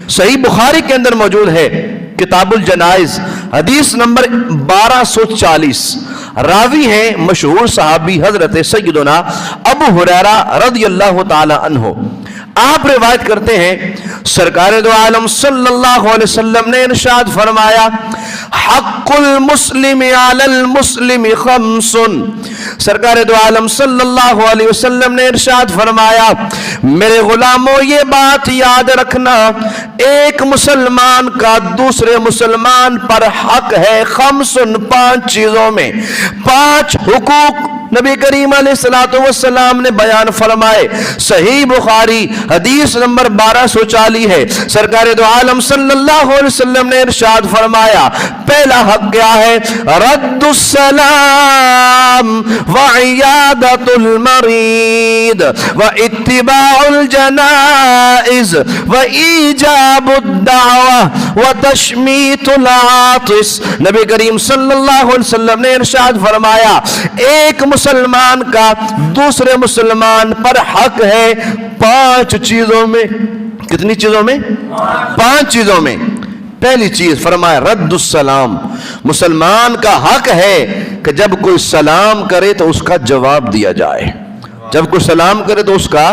صحیح بخاری کے اندر موجود ہے کتاب الجنائز حدیث نمبر 1240، راوی ہیں مشہور صحابی حضرت سیدنا ابو ہریرہ رضی اللہ تعالی عنہ۔ آپ روایت کرتے ہیں سرکار دو عالم صلی اللہ علیہ وسلم نے ارشاد فرمایا حق المسلم علی المسلم خمس۔ سرکار دو عالم صلی اللہ علیہ وسلم نے ارشاد فرمایا میرے غلاموں یہ بات یاد رکھنا، ایک مسلمان کا دوسرے مسلمان پر حق ہے خمس، 5 چیزوں میں، 5 حقوق نبی کریم علیہ السلام نے بیان فرمائے۔ صحیح بخاری حدیث نمبر 1240 ہے۔ سرکار دو عالم صلی اللہ علیہ وسلم نے ارشاد فرمایا پہلا حق کیا ہے؟ رد السلام وعیادت المرید واتباع الجنائز وایجاب الدعوہ وتشمیت العاطس۔ نبی کریم صلی اللہ علیہ وسلم نے ارشاد فرمایا ایک مسلمان کا دوسرے مسلمان پر حق ہے 5 چیزوں میں۔ کتنی چیزوں میں؟ 5 چیزوں میں۔ پہلی چیز فرمایا رد السلام، مسلمان کا حق ہے کہ جب کوئی سلام کرے تو اس کا جواب دیا جائے، جب کوئی سلام کرے تو اس کا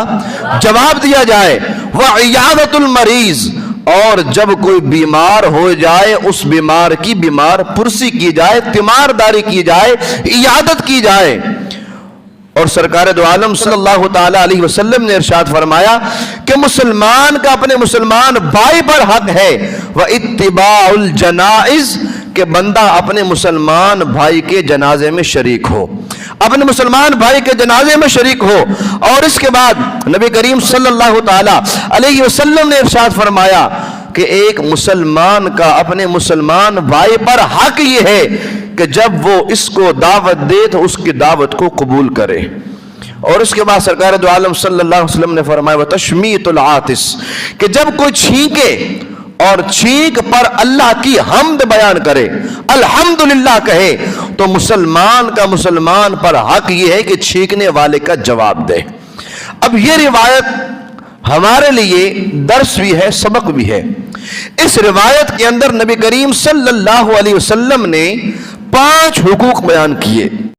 جواب دیا جائے۔ وعیادت المریض، اور جب کوئی بیمار ہو جائے اس بیمار کی بیمار پرسی کی جائے، تیمارداری کی جائے، عیادت کی جائے۔ اور سرکار دو عالم صلی اللہ تعالی علیہ وسلم نے ارشاد فرمایا کہ مسلمان کا اپنے مسلمان بھائی پر حق ہے واتباع الجنائز، کہ بندہ اپنے مسلمان بھائی کے جنازے میں شریک ہو، اپنے مسلمان بھائی کے جنازے میں شریک ہو۔ اور اس کے بعد نبی کریم صلی اللہ تعالی علیہ وسلم نے ارشاد فرمایا کہ ایک مسلمان کا اپنے مسلمان بھائی پر حق یہ ہے کہ جب وہ اس کو دعوت دے تو اس کی دعوت کو قبول کرے۔ اور اس کے بعد سرکار دو عالم صلی اللہ علیہ وسلم نے فرمایا وتشمیت العاطس، کہ جب کوئی چھینکے اور چھینک پر اللہ کی حمد بیان کرے، الحمدللہ کہے، تو مسلمان کا مسلمان پر حق یہ ہے کہ چھینکنے والے کا جواب دے۔ اب یہ روایت ہمارے لیے درس بھی ہے، سبق بھی ہے۔ اس روایت کے اندر نبی کریم صلی اللہ علیہ وسلم نے 5 حقوق بیان کیے۔